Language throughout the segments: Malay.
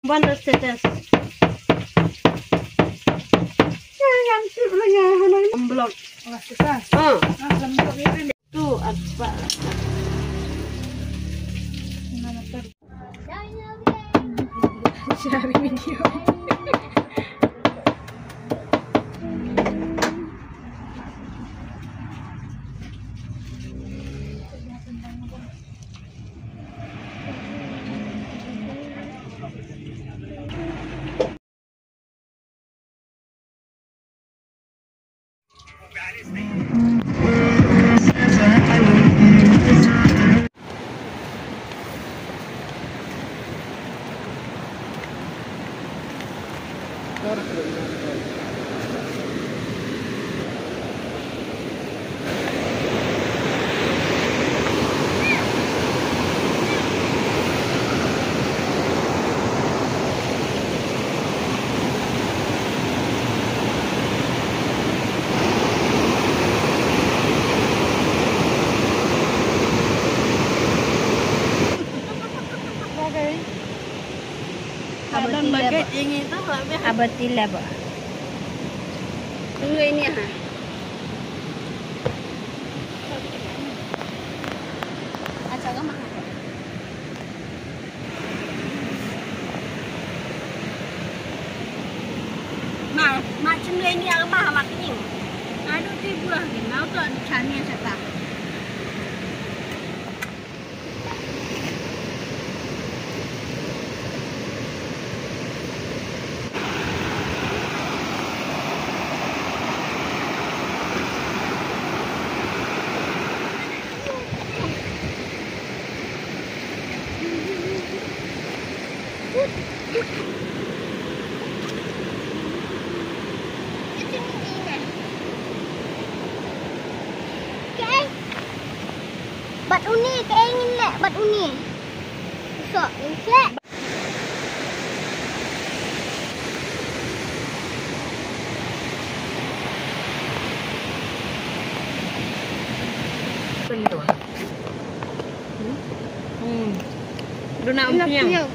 Bukan status. Yang sebelumnya hanya blog. Tuh apa? Share video. Abatila ba? Tunggu ini ha. Acara mah. Macam ini yang mah makin. Aduh tiba ni, mau tu cari siapa? Bat uni, kayak ingin lek bat uni. Sok, lek. Betul. Duna umpiang.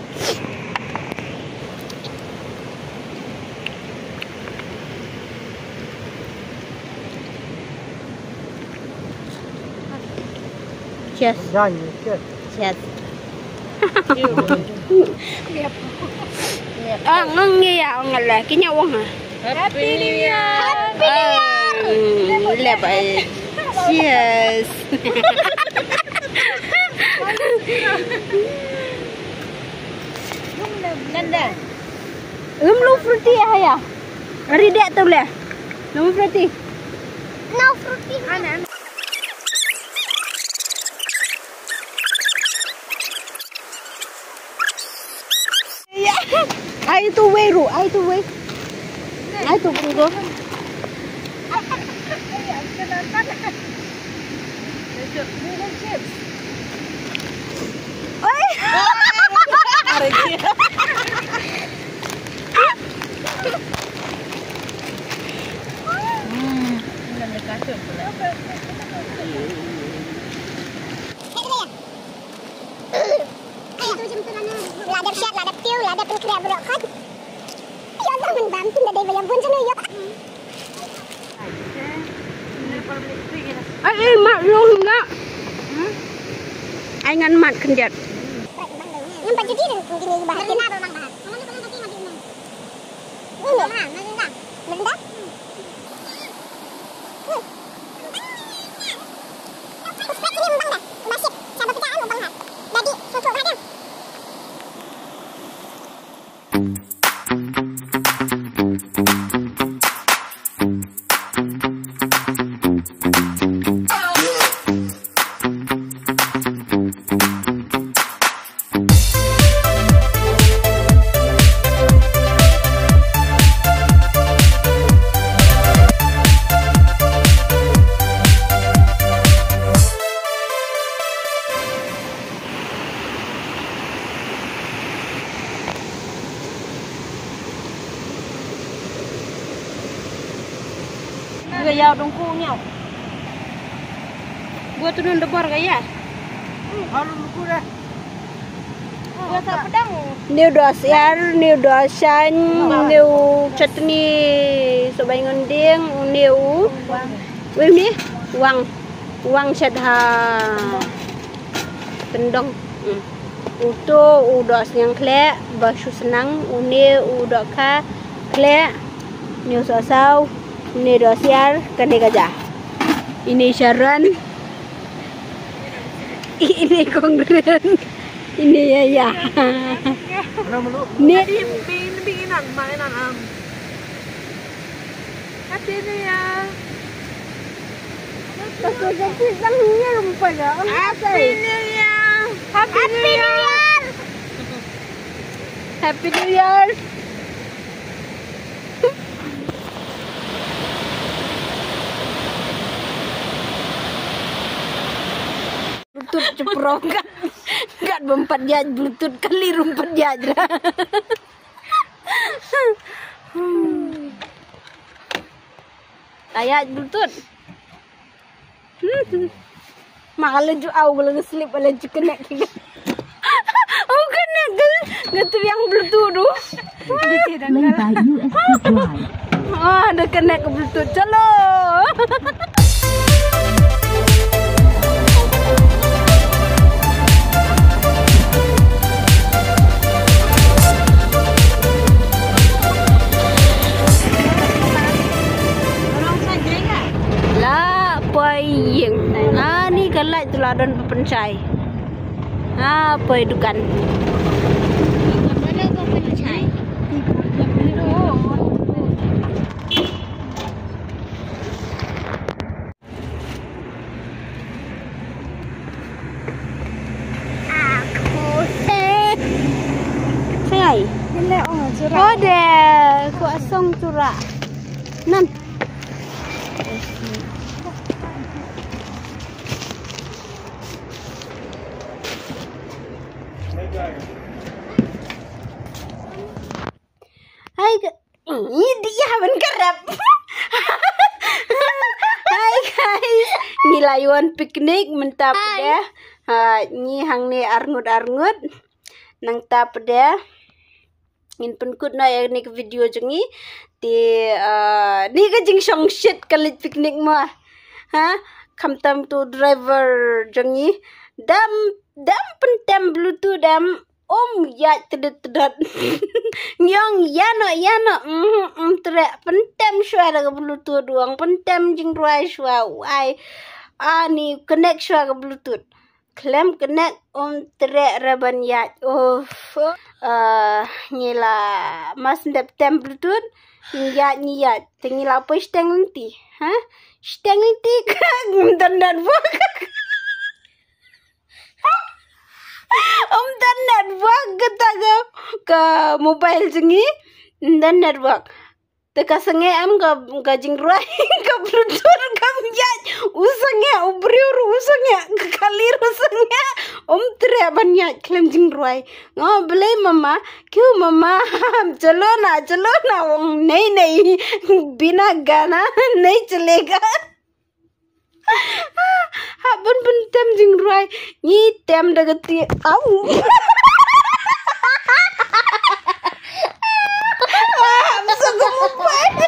Cheers. Cheers. Ngi ya ngal la ki nyaw ha. Happy New Year. Happy New Year. Le ba. Cheers. Nanda. Lu fruity ya? Ari dek tu le. Lu fruity. No fruity. Anan. Ai tu way ru, ai tu way. Ai tu go. Oi. Ladap siap, ladap tiu, ladap penkriak berokot. Ya zaman bantu dah dari bayam pun sana ya. Mak lu enggak. Ai ngan mat kenjat. Yang pak jadi dan gini bahas kita orang bahas. Mana ni kalau tadi mati mana? Ini ha, merendah. Merendah? Spek ini membang dah. Masih sabar pecahan membang dah. Jadi sosok ada. Gaya dongku nyau. Buat turun debar gaya. Kalau luku dah. New dosiar, new dosan, new chutney, sobai ngunding, new ini uang sedha pendong. Uto udah yang kle, basu senang, udah ka kle, new sosau, new dosiar, kane gajah. Ini Sharon, ini kongren. Ini ya. Ini bikinan mainan am. Happy New Year. Kasi langnya lupa ya. Happy New Year. Happy New Year. Happy New Year. Bluetooth ceprong kan. Enggak berempat jaj Bluetooth kali rumput jajra. Ayat Bluetooth. Makala ju au kalau ngeslip ala ju kena kiga. Oh kena gatu yang Bluetooth tu. Play by USB drive. Oh, ada kena ke Bluetooth. Calo. Ni kalai teladan pepencai. Apa itu kan? Mana pepencai? Sai. Oh deh, ku asong curah. Nan. Hai, ini dia kerap. Hai guys, ngilayuan piknik mentap deh. Ni hang ni arngut nang tap deh. In penkut na ya ni video jengi di ni ka jing song shit kalit piknik mah. Kam tam tu driver jengi dam pentem Bluetooth dam ya tedet nyong yano tere pentem suara ke Bluetooth doang pentem jing ruai suara wai ni connect suara ke Bluetooth klaim connect tere raban ya nyila mas ndep tem Bluetooth ya tingila apa steng nanti steng nanti kan dan dan network kita ke mobile jengi dan network teka sange am ka jing ruai ka Bluetooth kam ya usangnya ubriur usangnya kalir usangnya tere banyak klaim jing ruai beli mama क्यों mama चलो ना नहीं बिना गाना नहीं चलेगा Habun pentem jing ruai ni tem dagati au bisa gemupai bisa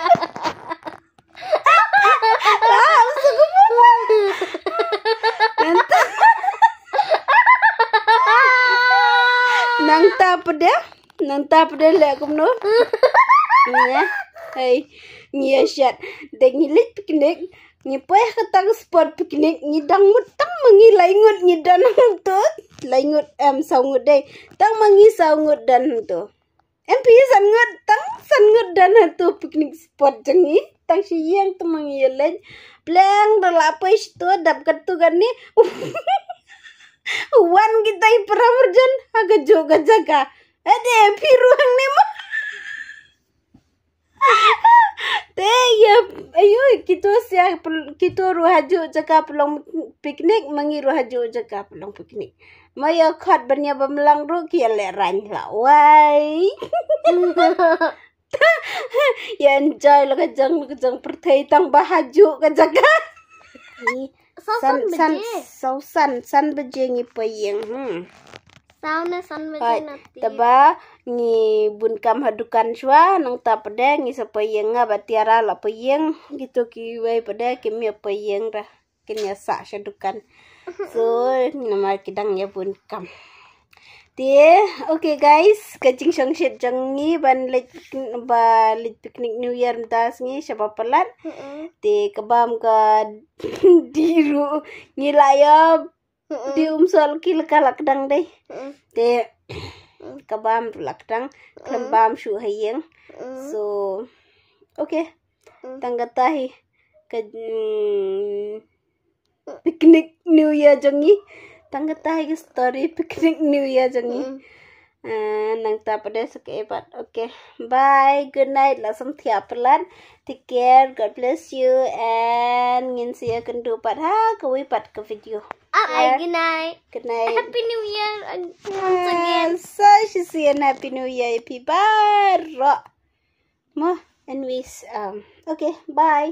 gemupai nang ta pada lek kumno ya hai ni syat dek ngilit piknik ni poeh ketang spot piknik ni dang mutang mangi laingut ni dan tu laingut saungut deh tang mangi saungut dan tu MP sangut dan tu piknik spot jengi tang siang tu mangi yelen blang berlapai situ dap ketu kan ni wan kita ipramerjan agak juga jaga ada piruang ni mah ya ayo kita ruhaju jaga pelong piknik mangi ruhaju jaga pelong piknik maya khat banya bamlang ru kia le ran la wai ya enjoy la kajang perthai tang bahaju ka jaga san bejengi payeng Sauna san Hai, nanti. taba ngi bun kam hadukan shwa nang ta pada ngi sapayeng nga batiara la payeng gitu ki wai pada kimi payeng ra kinya sa shadukan. So namar kidang ya bun kam. Tie, okay guys, kacing songshit jangi ban lit picnic New Year mtas ngi siapa pelan. Tie kebam ka diru ngilayab di umsol kil kalak dang deh. Te kabam lakdang klembam shu hayeng. So okay. Tanggatahi ke picnic New Year jangi. Tanggatahi ke story picnic New Year jangi. Nang ta pada sekebat. Okay. Bye. Good night. Lasam tiap pelan. Take care. God bless you. And ngin siya kendu pat ha kawi pat ke video. Good night. Good night. Happy New Year once again. Such a happy New Year, Pibaro. Mo, anyways, okay, bye.